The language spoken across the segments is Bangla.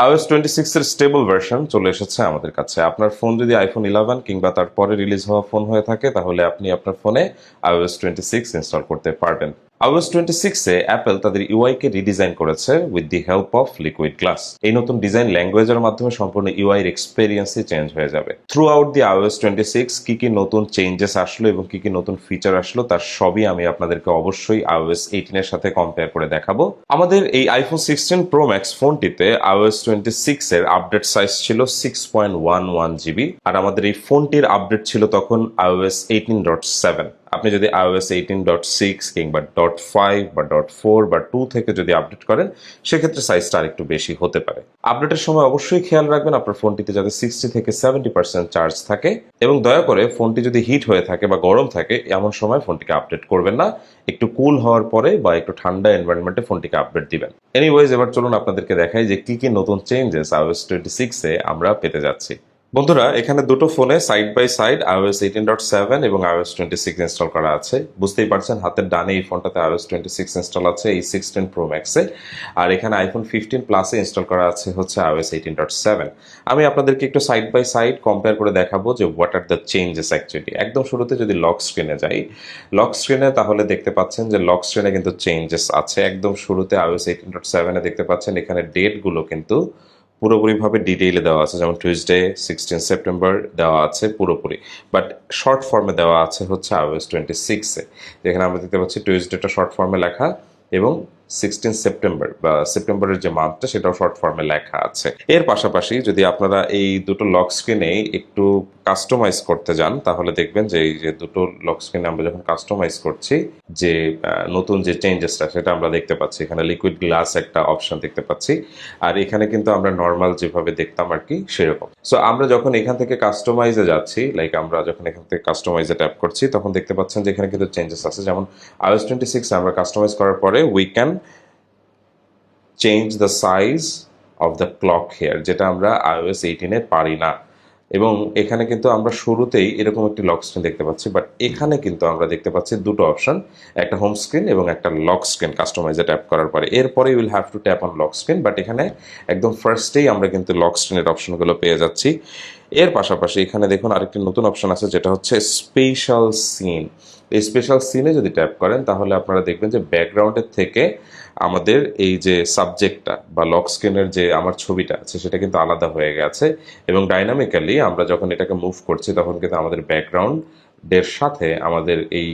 iOS 26 এর স্টেবল ভার্সন চলে এসেছে আমাদের কাছে। আপনার ফোন যদি আইফোন 11 কিংবা তার পরে রিলিজ হওয়া ফোন হয়ে থাকে, তাহলে আপনি আপনার ফোনে iOS 26 ইনস্টল করতে পারবেন। iOS 26 এ অ্যাপল তাদের ইউআই কে রিডিজাইন করেছে with the help of liquid glass. এই নতুন ডিজাইন ল্যাঙ্গুয়েজের মাধ্যমে সম্পূর্ণ ইউআই এর এক্সপেরিয়েন্সই চেঞ্জ হয়ে যাবে। থ্রু আউট দি iOS 26 কি কি নতুন চেঞ্জেস আসলো এবং কি কি নতুন ফিচার আসলো, তার সবই আমি আপনাদেরকে অবশ্যই iOS 18 এর সাথে কম্পেয়ার করে দেখাবো। আমাদের এই আইফোন 16 প্রো ম্যাক্স ফোনটিতে iOS 26 এর আপডেট সাইজ ছিল 6.11 জিবি, আর আমাদের এই ফোনটির আপডেট ছিল তখন iOS 18.7। আপনি যদি iOS 18.6 কিংবা .5 বা .4 বা 2 থেকে যদি আপডেট করেন, সেক্ষেত্রে সাইজটা আরেকটু বেশি হতে পারে। আপডেটের সময় অবশ্যই খেয়াল রাখবেন আপনার ফোনটিতে যাতে 60 থেকে 70% চার্জ থাকে, এবং দয়া করে ফোনটি যদি হিট হয়ে থাকে বা গরম থাকে, এমন সময় ফোনটিকে আপডেট করবেন না। একটু কুল হওয়ার পরে বা একটু ঠান্ডা এনভায়রনমেন্টে ফোনটিকে আপডেট দিবেন। এনিওয়েজ, এবার চলুন আপনাদেরকে দেখাই যে কি কি নতুন চেঞ্জেস iOS 26 এ আমরা পেতে যাচ্ছি। বন্ধুরা, এখানে দুটো ফোনে সাইড বাই সাইড iOS 18.7 এবং iOS 26 ইনস্টল করা আছে। বুঝতেই পারছেন, হাতের ডানে এই ফোনটাতে iOS 26 ইনস্টল আছে এই 16 প্রো ম্যাক্সে, আর এখানে আইফোন 15 প্লাসে ইনস্টল করা আছে হচ্ছে iOS 18.7। আমি আপনাদেরকে একটু সাইড বাই সাইড কম্পেয়ার করে দেখাবো যে what are the changes actually. একদম শুরুতে যদি লক স্ক্রিনে যাই, লক স্ক্রিনে তাহলে দেখতে পাচ্ছেন যে লক স্ক্রিনে কিন্তু চেঞ্জেস আছে। একদম শুরুতে iOS 18.7 এ দেখতে পাচ্ছেন এখানে ডেটগুলো কিন্তু পুরোপুরিভাবে ডিটেইলে দেওয়া আছে, যেমন টুইসডে 16 সেপ্টেম্বর দেওয়া আছে পুরোপুরি, বাট শর্ট ফর্মে দেওয়া আছে হচ্ছে iOS 26 এ। যেখানে আমরা দেখতে পাচ্ছি টুইসডেটা শর্ট ফর্মে লেখা এবং 16 সেপ্টেম্বর বা সেপ্টেম্বরের যে মান্থটা সেটাও শর্ট ফর্মে লেখা আছে। এর পাশাপাশি যদি আপনারা এই দুটো লক স্ক্রিনে একটু কাস্টমাইজ করতে যান, তাহলে দেখবেন যে এই যে দুটো লক স্ক্রিনে আমরা যখন কাস্টমাইজ করছি, যে নতুন যে চেঞ্জেসটা সেটা আমরা দেখতে পাচ্ছি। এখানে লিকুইড গ্লাস একটা অপশন দেখতে পাচ্ছি, আর এখানে কিন্তু আমরা নর্মাল যেভাবে দেখতাম আর কি সেরকম। সো আমরা যখন এখান থেকে কাস্টমাইজে যাচ্ছি, লাইক আমরা যখন এখান থেকে কাস্টমাইজে ট্যাপ করছি, তখন দেখতে পাচ্ছেন যে এখানে কিন্তু চেঞ্জেস আছে। যেমন iOS 26 আমরা কাস্টমাইজ করার পরে we can change the size of the clock here, যেটা আমরা iOS 18 পারি না। এবং এখানে কিন্তু আমরা শুরুতেই এরকম একটি লক স্ক্রিন দেখতে পাচ্ছি, বাট এখানে কিন্তু আমরা দেখতে পাচ্ছি দুটো অপশন, একটা হোম স্ক্রিন এবং একটা লক স্ক্রিন কাস্টমাইজে ট্যাপ করার পরে। এরপরে will have to tap on lock screen, but এখানে একদম ফার্স্টেই আমরা কিন্তু লক স্ক্রিনের অপশনগুলো পেয়ে যাচ্ছি। এর পাশাপাশি এখানে দেখুন আরেকটি নতুন অপশন আছে, যেটা হচ্ছে স্পেশাল সিন। এই স্পেশাল সিনে যদি ট্যাপ করেন, তাহলে আপনারা দেখবেন যে ব্যাকগ্রাউন্ডের থেকে আমাদের এই যে সাবজেক্টটা বা লক স্ক্রিনের যে আমার ছবিটা আছে সেটা কিন্তু আলাদা হয়ে গেছে, এবং ডাইনামিক্যালি আমরা যখন এটাকে মুভ করছি, তখন কিন্তু আমাদের ব্যাকগ্রাউন্ডের সাথে আমাদের এই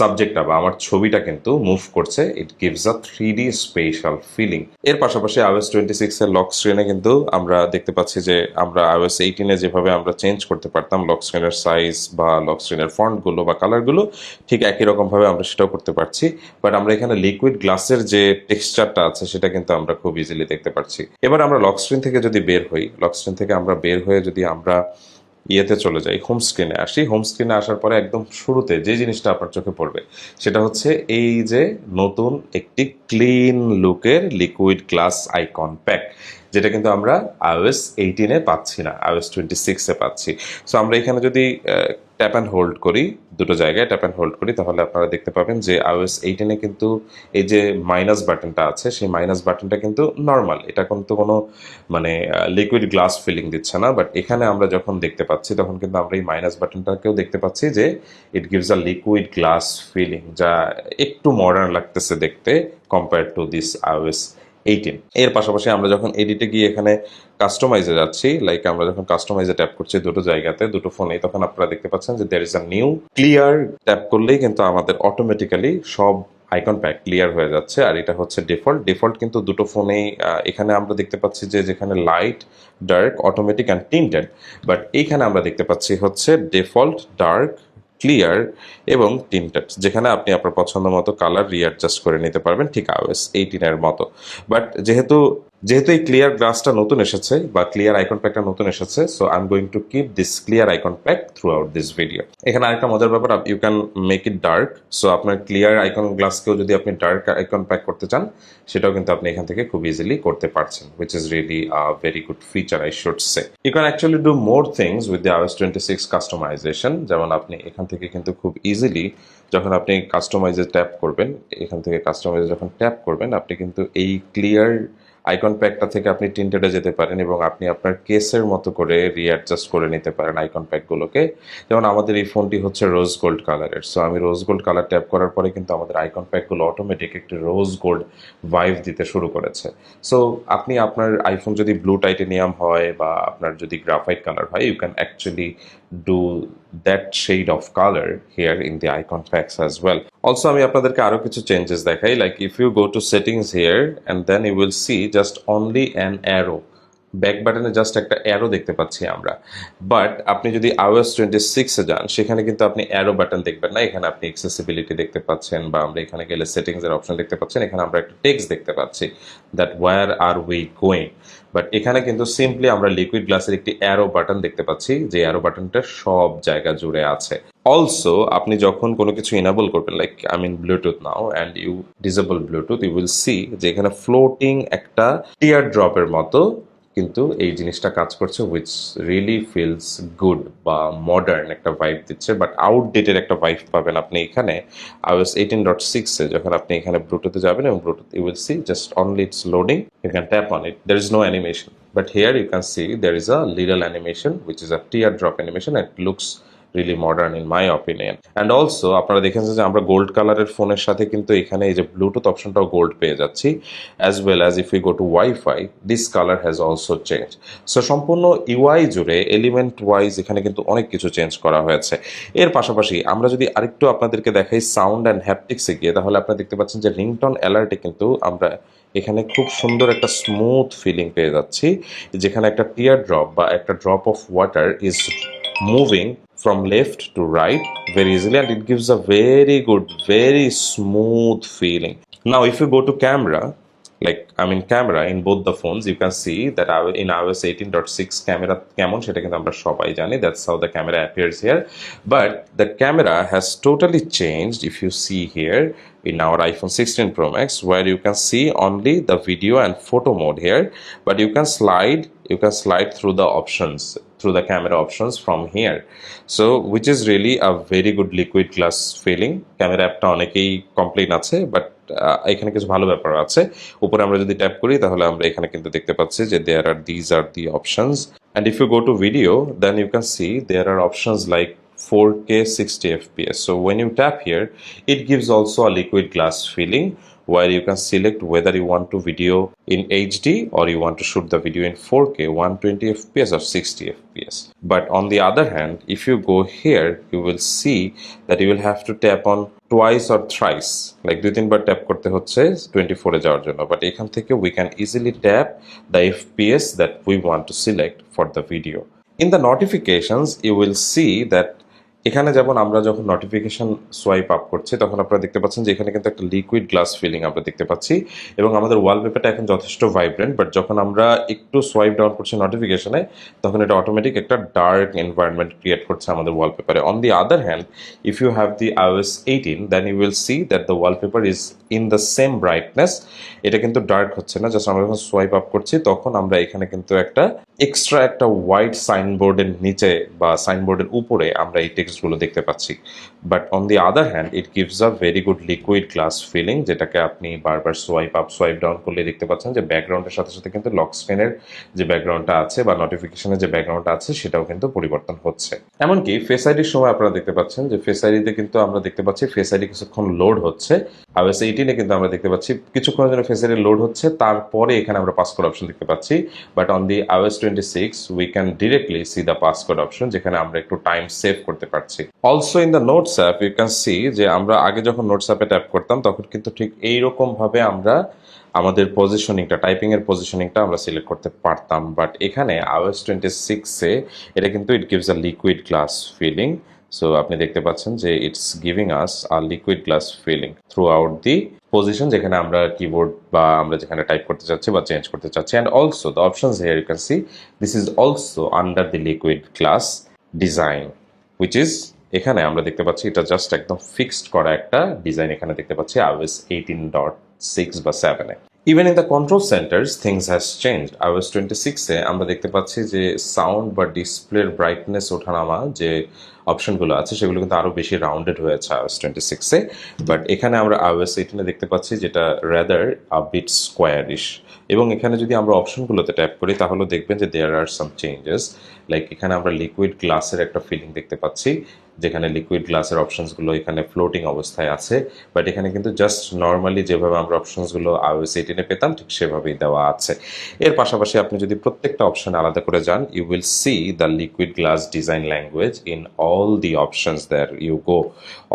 সাবজেক্টটা বা আমার ছবিটা কিন্তু মুভ করছে। It gives a 3D special feeling. এর পাশাপাশি iOS 26 এর লক স্ক্রিনে কিন্তু আমরা দেখতে পাচ্ছি যে আমরা iOS 18 যেভাবে আমরা চেঞ্জ করতে পারতাম লক স্ক্রিনের সাইজ বা লক স্ক্রিনের ফন্টগুলো বা কালারগুলো, ঠিক একই রকমভাবে আমরা সেটাও করতে পারছি। বাট আমরা এখানে লিকুইড গ্লাসের যে টেক্সচারটা আছে সেটা কিন্তু আমরা খুব ইজিলি দেখতে পাচ্ছি। এবার আমরা লক স্ক্রিন থেকে যদি বের হই, লক স্ক্রিন থেকে আমরা বের হয়ে যদি আমরা ইয়েতে চলে যাই, হোম স্ক্রিনে আসি, হোম স্ক্রিনে আসার পরে একদম শুরুতে যে জিনিসটা আপনার চোখে পড়বে সেটা হচ্ছে এই যে নতুন একটি ক্লিন লুকের লিকুইড গ্লাস আইকন প্যাক, যেটা কিন্তু আমরা iOS 18 পাচ্ছি না, iOS 26 পাচ্ছি। সো আমরা এখানে যদি ট্যাপ অ্যান্ড হোল্ড করি, দুটো জায়গায় ট্যাপ অ্যান্ড হোল্ড করি, তাহলে আপনারা দেখতে পাবেন যে iOS 18 কিন্তু এই যে মাইনাস বাটনটা আছে, সেই মাইনাস বাটনটা কিন্তু নর্মাল, এটা কিন্তু কোনো মানে লিকুইড গ্লাস ফিলিং দিচ্ছে না। বাট এখানে আমরা যখন দেখতে পাচ্ছি, তখন কিন্তু আমরা এই মাইনাস বাটনটাকেও দেখতে পাচ্ছি যে it gives a liquid glass feeling, যা একটু মডার্ন লাগতেছে দেখতে কম্পেয়ার টু দিস iOS 18। এর পাশাপাশি আমরা যখন এডিটে গিয়ে এখানে কাস্টমাইজে যাচ্ছি, লাইক আমরা যখন কাস্টমাইজে ট্যাপ করছি দুটো জায়গাতে দুটো ফোনেই, তখন আপনারা দেখতে পাচ্ছেন যে there is a new clear. Tap করলেই কিন্তু আমাদের অটোমেটিক্যালি সব আইকন প্যাক ক্লিয়ার হয়ে যাচ্ছে, আর এটা হচ্ছে ডিফল্ট কিন্তু দুটো ফোনেই। এখানে আমরা দেখতে পাচ্ছি যে যেখানে light, dark, automatic and tinted, but এইখানে আমরা দেখতে পাচ্ছি হচ্ছে ডিফল্ট, ডার্ক, ক্লিয়ার এবং টিন্টেড, যেখানে আপনি আপনার পছন্দ মতো কালার রিঅ্যাডজাস্ট করে নিতে পারবেন, ঠিক iOS 18 মতো। বাট যেহেতু এই ক্লিয়ার গ্লাসটা নতুন এসেছে বা ক্লিয়ার আইকন প্যাকটা নতুন এসেছে, so I am going to keep this clear icon pack through this video. এখানে আরেকটা মজার ব্যাপার, you can make it dark. So আপনার ক্লিয়ার আইকন গ্লাসকেও যদি আপনি ডার্ক আইকন প্যাক করতে চান, সেটাও কিন্তু আপনি এখান থেকে খুব ইজিলি করতে পারছেন, which is really a very good feature I should say. You can actually do more things with the iOS 26 customisation. যেমন আপনি এখান থেকে কিন্তু খুব ইজিলি যখন আপনি কাস্টমাইজে ট্যাপ করবেন, এখান থেকে কাস্টমাইজে যখন ট্যাপ করবেন, আপনি কিন্তু এই ক্লিয়ার আইকন প্যাকটা থেকে আপনি টিন্টেডে যেতে পারেন এবং আপনি আপনার কেসের মতো করে রিঅ্যাডজাস্ট করে নিতে পারেন আইকন প্যাকগুলোকে। যেমন আমাদের এই ফোনটি হচ্ছে রোজ গোল্ড কালারের, সো আমি রোজ গোল্ড কালার ট্যাপ করার পরে কিন্তু আমাদের আইকন প্যাকগুলো অটোমেটিক একটি রোজ গোল্ড ভাইব দিতে শুরু করেছে। সো আপনি আপনার আইফোন যদি ব্লু টাইটেনিয়াম হয় বা আপনার যদি গ্রাফাইট কালার হয়, you can actually do that shade of colour here in the icon packs as well. Also আমি আপনাদেরকে আরো কিছু চেঞ্জেস দেখাই, like if you go to settings here and then you will see just only an arrow, back বাটনে জাস্ট একটা অ্যারো দেখতে পাচ্ছি আমরা। বাট আপনি যদি iOS 26-এ যান, সেখানে কিন্তু আপনি অ্যারো বাটন দেখবেন না। এখানে আপনি অ্যাক্সেসিবিলিটি দেখতে পাচ্ছেন, বা আমরা এখানে গেলে সেটিংসের অপশন দেখতে পাচ্ছেন। এখানে আমরা একটা টেক্সট দেখতে পাচ্ছি that where are we going. But এখানে কিন্তু সিম্পলি আমরা লিকুইড গ্লাসের একটি অ্যারো বাটন দেখতে পাচ্ছি, যে অ্যারো বাটনটা সব জায়গা জুড়ে আছে। অলসো আপনি যখন কোনো কিছু ইনেবল করবেন, like I mean Bluetooth now, and you disable Bluetooth, you will see যে এখানে ফ্লোটিং একটা টিয়ার ড্রপের মতো কিন্তু এই জিনিসটা কাজ করছে, উইচ রিয়েলি ফিলস গুড বা মডার্ন একটা ভাইব দিচ্ছে। বাট আউটডেটেড একটা ভাইব পাবেন আপনি এখানে iOS 18.6-এ যখন আপনি এখানে ব্লুটুথে যাবেন, এবং Bluetooth you will see just only it's loading, you can tap on it, there is no animation, but here you can see there is a little animation which is a teardrop animation. It looks really modern in my opinion. And also আপনারা দেখেছেন যে আমরা গোল্ড কালারের ফোনের সাথে কিন্তু এখানে এই যে ব্লুটুথ অপশনটাও গোল্ড পেয়ে যাচ্ছি, as well as if we go to Wi-Fi, this color has also changed. So সম্পূর্ণ ইউআই জুড়ে এলিমেন্ট ওয়াইজ এখানে কিন্তু অনেক কিছু চেঞ্জ করা হয়েছে। এর পাশাপাশি আমরা যদি আরেকটু আপনাদেরকে দেখাই সাউন্ড অ্যান্ড হ্যাপটিক্সে গিয়ে, তাহলে আপনারা দেখতে পাচ্ছেন যে রিংটোন অ্যালার্টে কিন্তু আমরা এখানে খুব সুন্দর একটা স্মুথ ফিলিং পেয়ে যাচ্ছি, যেখানে একটা টিয়ার ড্রপ বা একটা drop of water is moving from left to right very easily, and it gives a very good, very smooth feeling. Now if you go to camera, like I mean camera in both the phones, you can see that in iOS 18.6 camera কেমন সেটা কিন্তু আমরা সবাই জানি, that's how the camera appears here. But the camera has totally changed if you see here in our iPhone 16 Pro Max, where you can see only the video and photo mode here, but you can slide through the options, through the camera options from here. So which is really a very good liquid glass feeling. Camera অ্যাপটা অনেকেই কমপ্লেইন আছে, বাট এখানে কিছু ভালো ব্যাপার আছে। উপরে আমরা যদি ট্যাপ করি তাহলে আমরা এখানে কিন্তু দেখতে পাচ্ছি যে these are the options, and if you go to video, then you can see there are options like 4K 60 fps. So when you tap here, it gives also a liquid glass feeling, where you can select whether you want to video in HD or you want to shoot the video in 4K 120 fps or 60 fps. But on the other hand, if you go here, you will see that you will have to tap on twice or thrice, like 2-3 bar tap করতে হচ্ছে 24-এ যাওয়ার জন্য। বাট এখান থেকে we can easily tap the fps that we want to select for the video. In the notifications, you will see that এখানে যেমন আমরা যখন নোটিফিকেশন সোয়াইপ আপ করছি, তখন আপনারা দেখতে পাচ্ছেন যে এখানে কিন্তু একটা লিকুইড গ্লাস ফিলিং আমরা দেখতে পাচ্ছি, এবং আমাদের ওয়ালপেপারটা এখন যথেষ্ট ভাইব্রেন্ট। বাট যখন আমরা একটু সোয়াইপ ডাউন করছি নোটিফিকেশনে, তখন এটা অটোমেটিক একটা ডার্ক এনভায়রনমেন্ট ক্রিয়েট করছে আমাদের ওয়ালপেপারে। On the other hand, if you have the iOS 18, then you will see that the wallpaper is in the same brightness. এটা কিন্তু ডার্ক হচ্ছে না, জাস্ট আমরা যখন সোয়াইপ আপ করছি তখন আমরা এখানে কিন্তু একটা এক্সট্রা একটা হোয়াইট সাইনবোর্ডের নিচে বা সাইনবোর্ডের উপরে আমরা এই টেক্সটগুলো দেখতে পাচ্ছি। But on the other hand, it gives a very good liquid glass feeling, যেটাকে আপনি বারবার সোয়াইপ আপ সোয়াইপ ডাউন করলে দেখতে পাচ্ছেন যে ব্যাকগ্রাউন্ডের সাথে সাথে কিন্তু লক স্ক্রিনের যে ব্যাকগ্রাউন্ডটা আছে বা নোটিফিকেশনের যে ব্যাকগ্রাউন্ডটা আছে সেটাও কিন্তু পরিবর্তন হচ্ছে। এমনকি ফেস আইডির সময় আপনারা দেখতে পাচ্ছেন যে ফেস আইডিতে কিন্তু আমরা দেখতে পাচ্ছি ফেস আইডি কিছুক্ষণ লোড হচ্ছে। iOS 18-এ কিন্তু আমরা দেখতে পাচ্ছি কিছুক্ষণের জন্য ফেস আইডি লোড হচ্ছে, তারপরে এখানে আমরা পাসকোড অপশন দেখতে পাচ্ছি। But on the iOS 26, we can directly see the passcode option, যেখানে আমরা একটু টাইম সেভ করতে পারছি। Also in the notes app, you can see যে আমরা আগে যখন নোটস অ্যাপে ট্যাপ করতাম তখন কিন্তু ঠিক এইরকম ভাবে আমরা আমাদের পজিশনিংটা, টাইপিং এর পজিশনিংটা আমরা সিলেক্ট করতে পারতাম। বাট এখানে iOS 26-এ এটা কিন্তু it gives a liquid glass feeling. So আপনি দেখতে পাচ্ছেন যে it's giving us a liquid glass feeling through the position, যেখানে আমরা কিবোর্ড বা আমরা যেখানে টাইপ করতে চাচ্ছি বা চেঞ্জ করতে চাচ্ছি। And also the options here you can see this is also under the liquid glass design, which is এখানে আমরা দেখতে পাচ্ছি এটা জাস্ট একদম ফিক্সড করা একটা ডিজাইন এখানে দেখতে পাচ্ছি iOS 18.6 বা 7-এ। Even in the control centers things has change. iOS 26-এ আমরা দেখতে পাচ্ছি যে সাউন্ড বা ডিসপ্লের ব্রাইটনেস ওঠানামা যে অপশনগুলো আছে সেগুলো কিন্তু আরও বেশি রাউন্ডেড হয়েছে iOS 26-এ, বাট এখানে আমরা iOS 18-এ দেখতে পাচ্ছি যেটা রেদার আ বিট স্কোয়ারিশ। এবং এখানে যদি আমরা অপশনগুলোতে ট্যাপ করি তাহলে দেখবেন যে দেয়ার আর সাম চেঞ্জেস, লাইক এখানে আমরা লিকুইড গ্লাসের একটা ফিলিং দেখতে পাচ্ছি, যেখানে লিকুইড গ্লাসের অপশনসগুলো এখানে ফ্লোটিং অবস্থায় আছে, বাট এখানে কিন্তু জাস্ট নর্মালি যেভাবে আমরা অপশনসগুলো iOS 18-এ পেতাম ঠিক সেভাবেই দেওয়া আছে। এর পাশাপাশি আপনি যদি প্রত্যেকটা অপশন আলাদা করে যান, you will see the liquid glass design language in all the options there you go.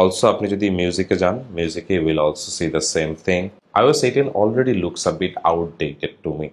Also আপনি যদি মিউজিকে যান, মিউজিকে you will also see the same thing. iOS 18 already looks a bit outdated to me.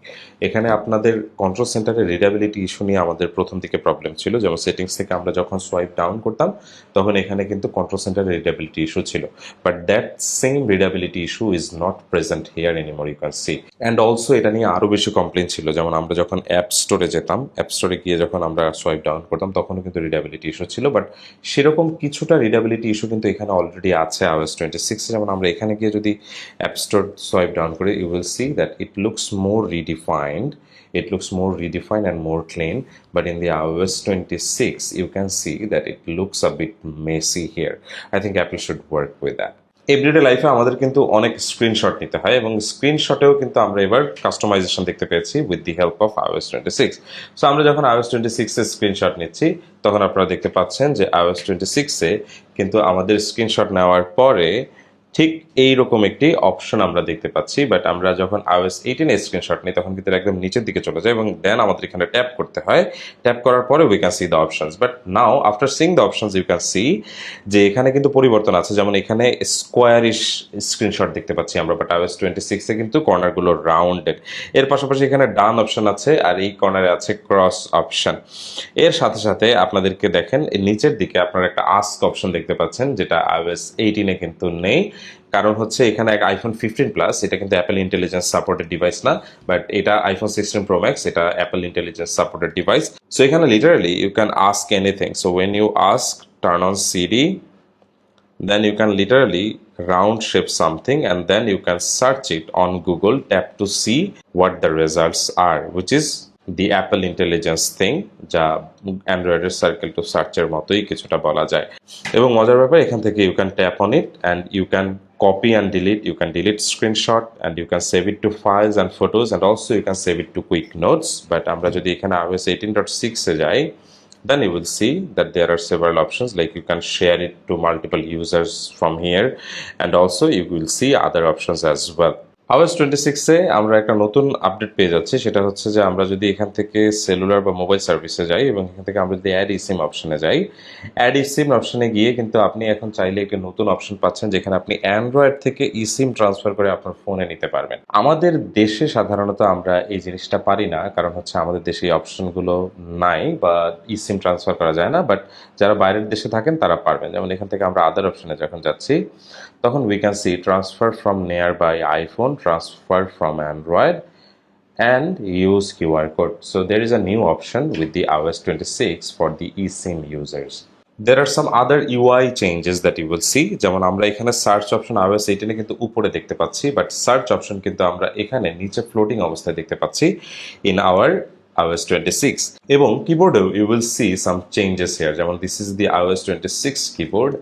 এখানে আপনাদের কন্ট্রোল সেন্টারের রিডাবিলিটি ইস্যু নিয়ে আমাদের প্রথম দিকে প্রবলেম ছিল, যেমন সেটিংস থেকে আমরা যখন সোয়াইপ ডাউন করতাম তখন এখানে কিন্তু কন্ট্রোল সেন্টারের রিডাবিলিটি ইস্যু ছিল, but that same readability issue is not present here anymore, you can see. And also এটা নিয়ে আরও বেশি কমপ্লেন ছিল, যেমন আমরা যখন অ্যাপ স্টোরে যেতাম, অ্যাপ স্টোরে গিয়ে যখন আমরা সোয়াইপ ডাউন করতাম তখনও কিন্তু রিডাবিলিটি ইস্যু ছিল, বাট সেরকম কিছুটা রিডাবিলিটি ইস্যু কিন্তু এখানে অলরেডি আছে iOS 26। যেমন আমরা এখানে গিয়ে যদি অ্যাপ স্টোর সোয়াইপ ডাউন করি, you will see that it looks more redefined. It looks more redefined and more clean, but in the iOS 26 you can see that it looks a bit messy here. I think Apple should work with that. Everyday লাইফে আমাদের কিন্তু অনেক স্ক্রিনশট নিতে হয় এবং স্ক্রিনশটেও কিন্তু আমরা এবার কাস্টমাইজেশন দেখতে পেয়েছি with the help of iOS 26। So আমরা যখন iOS 26-এর স্ক্রিনশট নিচ্ছি তখন আপনারা দেখতে পাচ্ছেন যে iOS 26-এ কিন্তু আমাদের স্ক্রিনশট নেওয়ার পরে ঠিক এইরকম একটি অপশন আমরা দেখতে পাচ্ছি, বাট আমরা যখন iOS 18-এ স্ক্রিনশট নিই তখন কিন্তু একদম নিচের দিকে চলে যায় এবং দেন আমাদের এখানে ট্যাপ করতে হয়। ট্যাপ করার পরে we can see the options, but now after seeing the options you can see যে এখানে কিন্তু পরিবর্তন আছে। যেমন এখানে স্কোয়ারিশ স্ক্রিনশট দেখতে পাচ্ছি আমরা, বাট iOS 26-এ কিন্তু কর্নারগুলো রাউন্ডেড। এর পাশাপাশি এখানে ডান অপশন আছে আর এই কর্নারে আছে ক্রস অপশন। এর সাথে সাথে আপনাদেরকে দেখেন নিচের দিকে আপনারা একটা আস্ক অপশন দেখতে পাচ্ছেন, যেটা iOS 18-এ কিন্তু নেই। কারণ হচ্ছে এখানে এক আইফোন 15 প্লাস, এটা কিন্তু অ্যাপল ইন্টেলিজেন্স সাপোর্টেড ডিভাইস না, বাট এটা আইফোন 16 প্রো ম্যাক্স, এটা Apple intelligence supported device. So এখানে literally you can ask anything. So when you ask turn on Siri, then you can literally round shape something and then you can search it on Google, tap to see what the results are, which is the Apple Intelligence thing, যা অ্যান্ড্রয়েডের সার্কেল টু সার্চের মতোই কিছুটা বলা যায়। এবং মজার ব্যাপার এখান থেকে you can tap on it and you can copy and delete, you can delete screenshot and you can save it to files and photos and also you can save it to quick notes. But আমরা যদি এখানে iOS 18.6-এ যাই, then you will see that there are several options, like you can share it to multiple users from here and also you will see other options as well. iOS 26-এ আমরা একটা নতুন আপডেট পেয়ে যাচ্ছি, সেটা হচ্ছে যে আমরা যদি এখান থেকে সেলুলার বা মোবাইল সার্ভিসে যাই এবং এখান থেকে আমরা যদি অ্যাড ইসিম অপশনে যাই, অ্যাড ইসিম অপশনে গিয়ে কিন্তু আপনি এখন চাইলে একটি নতুন অপশন পাচ্ছেন যেখানে আপনি অ্যান্ড্রয়েড থেকে ইসিম ট্রান্সফার করে আপনার ফোনে নিতে পারবেন। আমাদের দেশে সাধারণত আমরা এই জিনিসটা পারি না, কারণ হচ্ছে আমাদের দেশে এই অপশনগুলো নাই বা ইসিম ট্রান্সফার করা যায় না, বাট যারা বাইরের দেশে থাকেন তারা পারবেন। যেমন এখান থেকে আমরা আদার অপশনে যখন যাচ্ছি তখন we can see transfer from nearby iPhone, transfer from Android and use QR code. So there is a new option with the iOS 26 for the eSIM users. There are some other UI changes that you will see, যেমন আমরা এখানে সার্চ অপশন iOS 18-এ কিন্তু উপরে দেখতে পাচ্ছি, বাট সার্চ অপশন কিন্তু আমরা এখানে নিচে ফ্লোটিং অবস্থায় দেখতে পাচ্ছি in our iOS 26 এবং কিবোর্ডেও you will see some changes here, যেমন this is the iOS 26 keyboard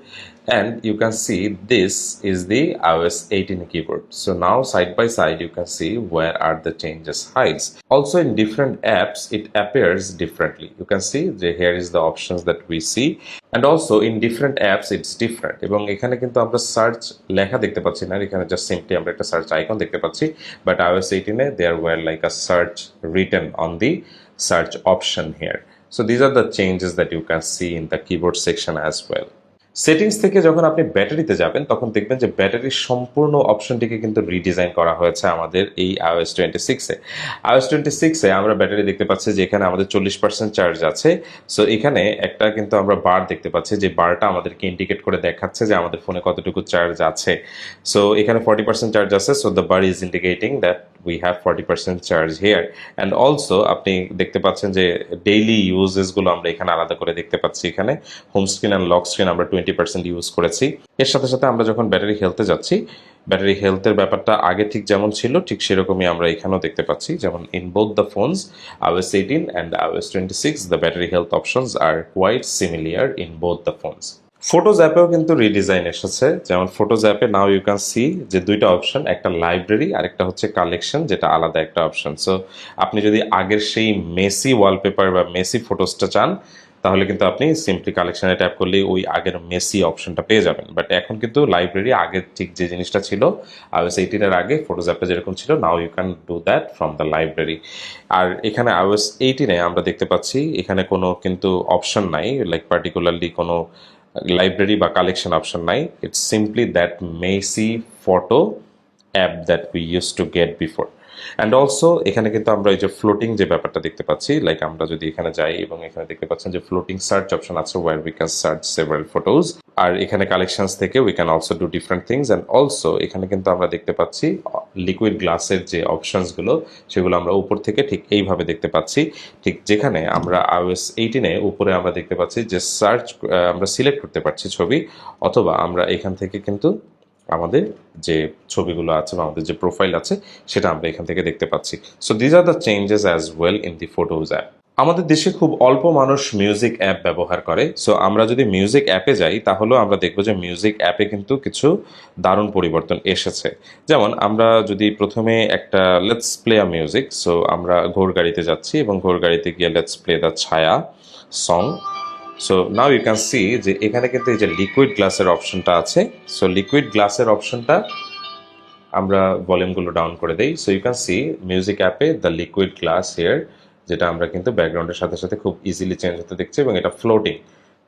and you can see this is the iOS 18 keyboard. So now side by side you can see where are the changes hides. Also in different apps it appears differently. You can see that here is the options that we see and also in different apps it's different. এবং এখানে কিন্তু আমরা সার্চ লেখা দেখতে পাচ্ছি না, এখানে জাস্ট সিম্পলি আমরা একটা সার্চ আইকন দেখতে পাচ্ছি, but iOS 18-এ there were like a search written on the search option here. So these are the changes that you can see in the keyboard section as well. Settings থেকে যখন আপনি ব্যাটারিতে যাবেন তখন দেখবেন যে ব্যাটারির সম্পূর্ণ অপশনটিকে কিন্তু রিডিজাইন করা হয়েছে আমাদের এই iOS 26-এ। iOS 26-এ আমরা ব্যাটারি দেখতে পাচ্ছি যে এখানে আমাদের 40% চার্জ আছে। সো এখানে একটা কিন্তু আমরা বার দেখতে পাচ্ছি, যে বারটা আমাদেরকে ইন্ডিকেট করে দেখাচ্ছে যে আমাদের ফোনে কতটুকু চার্জ আছে। সো এখানে 40% চার্জ আছে, so the bar is indicating that we have 40% charge here. And also আপনি দেখতে পাচ্ছেন যে ডেইলি ইউজেসগুলো আমরা এখানে আলাদা করে দেখতে পাচ্ছি। এখানে home screen and lock screen আমরা 20% ইউজ করেছি। এর সাথে সাথে আমরা যখন ব্যাটারি হেলথে যাচ্ছি, ব্যাটারি হেলথের ব্যাপারটা আগে ঠিক যেমন ছিল ঠিক সেরকমই আমরা এখানেও দেখতে পাচ্ছি। যেমন in both the phones iOS 18 and iOS 26 the battery health options are quite similar in both the phones. Photos অ্যাপেও কিন্তু রিডিজাইন এসেছে। যেমন ফটোজ অ্যাপে নাও ইউ ক্যান সি যে দুইটা অপশন, একটা লাইব্রেরি আর একটা হচ্ছে কালেকশন, যেটা আলাদা একটা অপশন। সো আপনি যদি আগের সেই মেসি ওয়ালপেপার বা মেসি ফটোসটা চান তাহলে কিন্তু আপনি সিম্পলি কালেকশনে ট্যাপ করলেই ওই আগের মেসি অপশনটা পেয়ে যাবেন। বাট এখন কিন্তু লাইব্রেরি আগের ঠিক যে জিনিসটা ছিল iOS 18 আগে ফটোজ অ্যাপটা যেরকম ছিল, now you can do that from the library. আর এখানে iOS 18 আমরা দেখতে পাচ্ছি এখানে কোনো কিন্তু অপশন নাই, লাইক পার্টিকুলারলি কোনো লাইব্রেরি বা কালেকশন অপশন নাই। It's simply that Messi photo app that we use to get before. And also এখানে কিন্তু আমরা এই যে ফ্লোটিং যে ব্যাপারটা দেখতে পাচ্ছি, লাইক আমরা যদি এখানে যাই এবং এখানে দেখতে পাচ্ছেন যে ফ্লোটিং সার্চ অপশন আছে, where we can search several photos. আর এখানে কালেকশনস থেকে we can also do different things. And also এখানে কিন্তু আমরা দেখতে পাচ্ছি লিকুইড গ্লাসের যে অপশনসগুলো সেগুলো আমরা উপর থেকে ঠিক এইভাবে দেখতে পাচ্ছি। ঠিক যেখানে আমরা iOS 18 উপরে আমরা দেখতে পাচ্ছি যে সার্চ আমরা সিলেক্ট করতে পারছি ছবি, অথবা আমরা এখান থেকে কিন্তু আমাদের যে ছবিগুলো আছে বা আমাদের যে প্রোফাইল আছে সেটা আমরা এখান থেকে দেখতে পাচ্ছি। So these are the changes as well in the photos app. আমাদের দেশে খুব অল্প মানুষ মিউজিক অ্যাপ ব্যবহার করে। সো আমরা যদি মিউজিক অ্যাপে যাই তাহলেও আমরা দেখবো যে মিউজিক অ্যাপে কিন্তু কিছু দারুণ পরিবর্তন এসেছে। যেমন আমরা যদি প্রথমে একটা let's play a music, so আমরা ঘোড়গাড়িতে যাচ্ছি এবং ঘোড়গাড়িতে গিয়ে let's play the Chhaya song. So now you can see যে এখানে কিন্তু এই যে লিকুইড গ্লাসের অপশনটা আছে। সো লিকুইড গ্লাসের অপশনটা আমরা ভলিউমগুলো ডাউন করে দেই। So you can see music অ্যাপে দ্য লিকুইড গ্লাস হিয়ার, যেটা আমরা কিন্তু ব্যাকগ্রাউন্ডের সাথে সাথে খুব ইজিলি চেঞ্জ হতে দেখছি, এবং এটা ফ্লোটিং,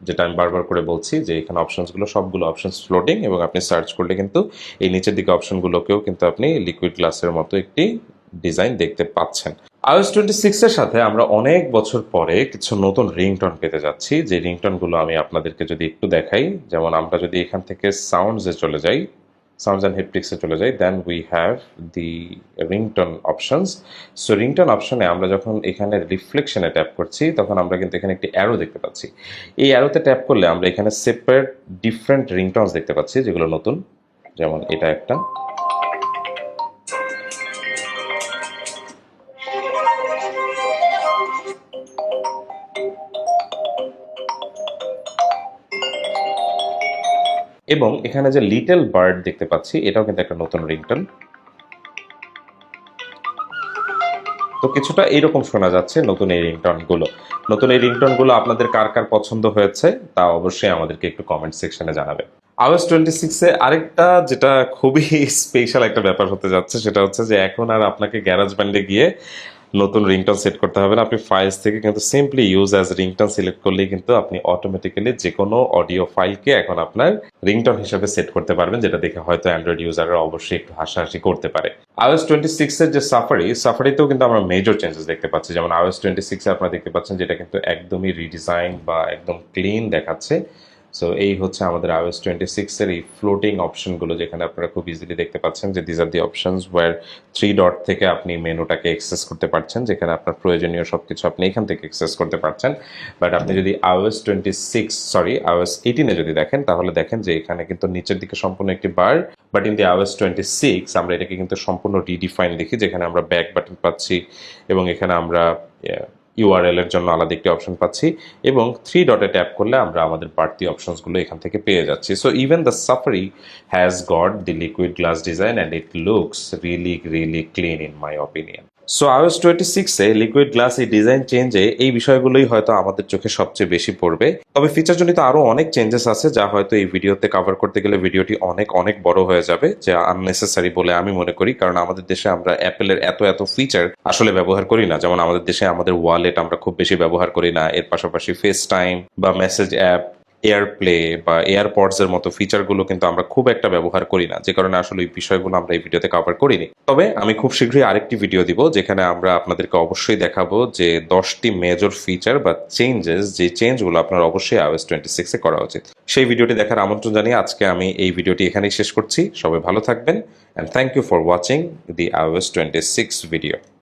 যেটা আমি বারবার করে বলছি যে এখানে অপশনসগুলো সবগুলো অপশনস ফ্লোটিং, এবং আপনি সার্চ করলে কিন্তু এই নিচের দিকে অপশনগুলোকেও কিন্তু আপনি লিকুইড গ্লাসের মতো একটি ডিজাইন দেখতে পাচ্ছেন। iOS 26 এর সাথে আমরা অনেক বছর পরে কিছু নতুন রিংটোন পেতে যাচ্ছি, যে রিংটোনগুলো আমি আপনাদেরকে যদি একটু দেখাই। যেমন আমরা যদি এখান থেকে সাউন্ডসে চলে যাই, সাউন্ডস অ্যান্ড হেপটিক্সে চলে যাই, then we have the ringtone options. So ringtone অপশনে আমরা যখন এখানে রিফ্লেকশনে ট্যাপ করছি তখন আমরা কিন্তু এখানে একটি অ্যারো দেখতে পাচ্ছি। এই অ্যারোতে ট্যাপ করলে আমরা এখানে সেপারেট ডিফারেন্ট রিংটোনস দেখতে পাচ্ছি যেগুলো নতুন। যেমন এটা একটা, এবং এখানে যে লিটল বার্ড দেখতে পাচ্ছি এটাও কিন্তু একটা নতুন রিংটোন। তো কিছুটা এইরকম শোনা যাচ্ছে নতুন এই রিংটোনগুলো। নতুন এই রিংটোনগুলো আপনাদের কার কার পছন্দ হয়েছে তা অবশ্যই আমাদেরকে একটু কমেন্ট সেকশনে জানাবেন। iOS 26 আরেকটা যেটা খুবই স্পেশাল একটা ব্যাপার হতে যাচ্ছে সেটা হচ্ছে যে এখন আর আপনাকে গ্যারাজ ব্যান্ডে গিয়ে নতুন রিংটোন সেট করতে হবে না। আপনি ফাইলস থেকে কিন্তু simply use as ringtone select করলেই কিন্তু আপনি অটোমেটিক্যালি যে কোনো অডিও ফাইলকে এখন আপনার রিংটোন হিসেবে সেট করতে পারবেন, যেটা দেখে হয়তো অ্যান্ড্রয়েড ইউজাররা অবশ্যই একটু হাসাহাসি করতে পারে। iOS 26 এর যে সাফারিতেও কিন্তু আমরা মেজর চেঞ্জেস দেখতে পাচ্ছি। যেমন iOS 26 আপনারা দেখতে পাচ্ছেন যেটা কিন্তু একদমই রিডিজাইন বা একদম ক্লিন দেখাচ্ছে। সো এই হচ্ছে আমাদের iOS 26 এর এই ফ্লোটিং অপশনগুলো, যেখানে আপনারা খুব ইজিলি দেখতে পাচ্ছেন যে these are the options where 3 dot থেকে আপনি মেনুটাকে অ্যাক্সেস করতে পারছেন, যেখানে আপনার প্রয়োজনীয় সবকিছু আপনি এখান থেকে অ্যাক্সেস করতে পারছেন। বাট আপনি যদি iOS 18 যদি দেখেন তাহলে দেখেন যে এখানে কিন্তু নিচের দিকে সম্পূর্ণ একটি বার, বাট ইন দি iOS 26 আমরা এটাকে কিন্তু সম্পূর্ণ রিডিফাইন দেখি, যেখানে আমরা ব্যাক বাটন পাচ্ছি এবং এখানে আমরা ইউআরএল এর জন্য আলাদা একটি অপশন পাচ্ছি, এবং 3 ডটে ট্যাপ করলে আমরা আমাদের বাড়তি অপশনসগুলো এখান থেকে পেয়ে যাচ্ছি। So even the safari has got the liquid glass design and it looks really clean in my opinion. So iOS 26 liquid glass এই ডিজাইন চেঞ্জে এই বিষয়গুলোই হয়তো আমাদের চোখে সবচেয়ে বেশি পড়বে। তবে ফিচারজনিত আরও অনেক চেঞ্জেস আছে যা হয়তো এই ভিডিওতে কভার করতে গেলে ভিডিওটি অনেক বড় হয়ে যাবে, যা আননেসেসারি বলে আমি মনে করি। কারণ আমাদের দেশে আমরা অ্যাপেলের এত ফিচার আসলে ব্যবহার করি না। যেমন আমাদের দেশে আমাদের ওয়ালেট আমরা খুব বেশি ব্যবহার করি না, এর পাশাপাশি ফেস টাইম বা মেসেজ অ্যাপ এয়ারপ্লে বা এয়ারপডস এর মতো ফিচারগুলো কিন্তু আমরা খুব একটা ব্যবহার করি না, যে কারণে আসলে এই বিষয়গুলো আমরা এই ভিডিওতে কভার করিনি। তবে আমি খুব শীঘ্রই আরেকটি ভিডিও দিব যেখানে আমরা আপনাদেরকে অবশ্যই দেখাবো যে 10টি মেজর ফিচার বা চেঞ্জেস, যে চেঞ্জগুলো আপনার অবশ্যই iOS 26 এ করা উচিত। সেই ভিডিওটি দেখার আমন্ত্রণ জানিয়ে আজকে আমি এই ভিডিওটি এখানেই শেষ করছি। সবাই ভালো থাকবেন, and thank you for watching the iOS 26 video.